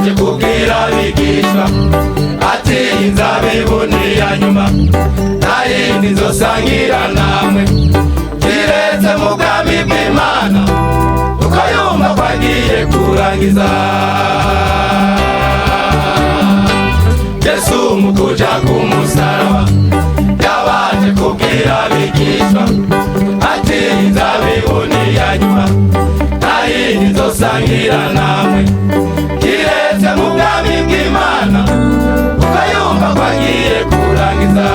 yaje kubwira abigishwa ati inzabibu ni iya nyuma nta yindi nzosangira namwe kiretse mu bwami bw'Imana uko yumva ko agiye kurangiza. Yesu mu kuja ku musaraba yabanje kubwira abigishwa ati inzabibu ni iya nyuma nta yindi nzosangira namwe kiretse mu bwami bw'Imana uko yumva ko agiye kurangiza.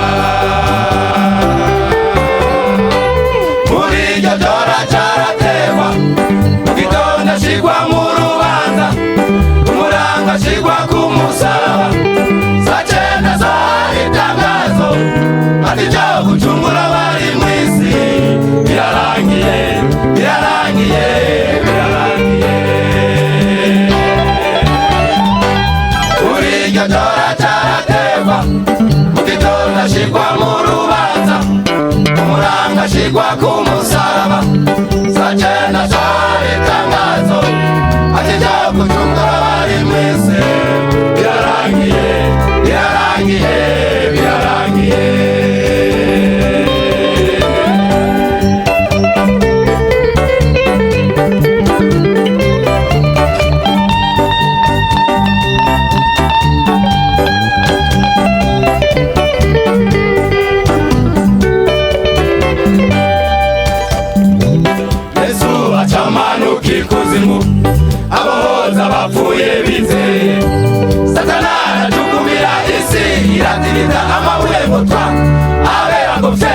Muri iryo joro caraterwa mu gitondo ashigwa mu rubanza umurango ashigwa ku musaraba saa cenda zari itangazo ati ryo gucungura abari mw'isi birarangiye birarangiye birarangiye. Muri iryo joro caraterwa mu gitondo ashigwa mu rubanza umurango ashigwa ku musaraba saa cenda zari itangazo ati ryo gucungura abari mw'isi birarangiye birarangiye birarangiye. Yesu acamanuka ikuzimu abohoza abapfuye bizeye Satana aracugumira isi iratiriza amabuye mutwa abera ngo pfe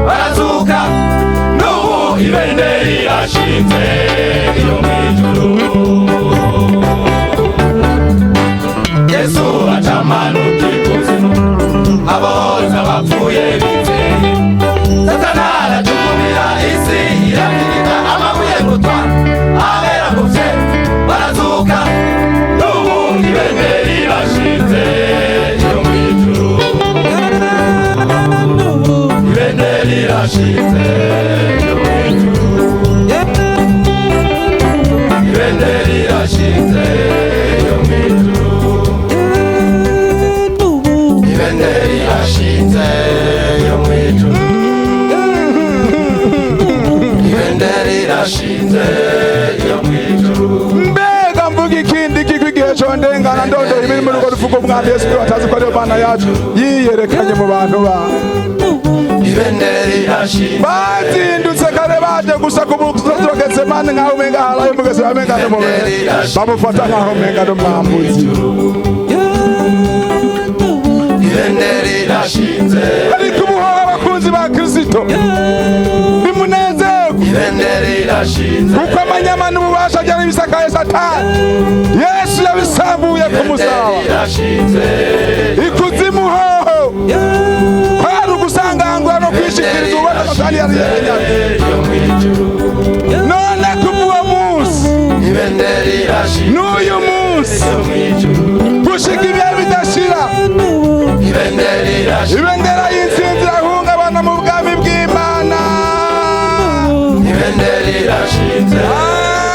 barazuka n'ubu ibendera irashinze iyo mw'ijuru. Yesu acamanuka ikuzimu abohoza abapfuye bizeye Satana aracugumira isi iratiriza amabuye mutwa abera ngo pfe barazuka n'ubu ibendera irashinze iyo mw'ijuru. Ibendera irashinze iyo mw'ijuru. Ibendera irashinze iyo mw'ijuru. Ibendera irashinze iyo mw'ijuru. Ibendera irashinze iyo mw'ijuru. Mbega mvuga ikindi kigwi igihe condengana ndondera ibiri muri urwo ruvugo umwami Yesu Kristo atazi ko ariyo Mana yacu yiyerekanye mu bantu bawe. Ibendera irashinze bazindutse kare baje gusa ku musozi wa Getsemani nk'aho umenga harayo mugezi bamenga n'umubiri bamufata nk'aho umenga n'umwambuzi. Ibendera irashinze ariko ubuhoho abakunzi ba Kristo bimunezerwe ibendera irashinze kuko amanyama n'ububasha byari bisakaye Satani Yesu yabisambuye ku musaraba. Ikuzimu hoho kwari ugusangangura no kwishikiriza ubona Satani yari yerenyanye. None kuva uwo munsi n'uyu munsi gushika ibihe bidashira ibendera y'intsinzi irahungabana mu bwami bw'Imana.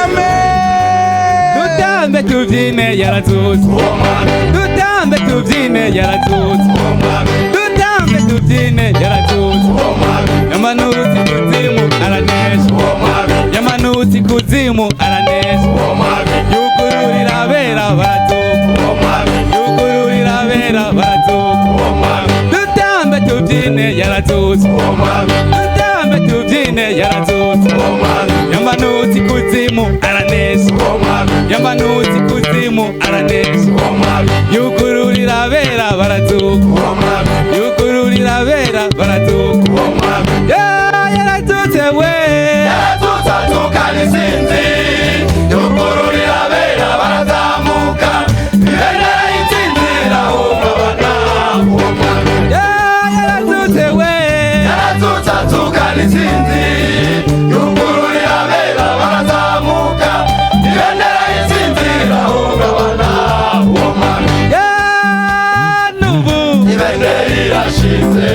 Amen. Dutambe tubyine yarazutse dutambe tubyine yarazutse dutambe tubyine yarazutse yamanutse ikuzimu aranesha yamanutse ikuzimu aranesha yugururira abera barazuka yugururira abera barazuka dutambe tubyine yarazutse dutambe tubyine yarazutse yamanutse ikuzimu aranesha yamanutse ikuzimu aranesha yugururira abera barazuka yugururira abera barazuka yarazutse we yarazutse atukana intsinzi yugururira abera barazamuka ibendera y'intsinzi irahungabana. yarazutse we yarazutse atukana intsinzi yugururira abera barazamuka ibendera y'intsinzi irahungabana. nubu ibendera irashinze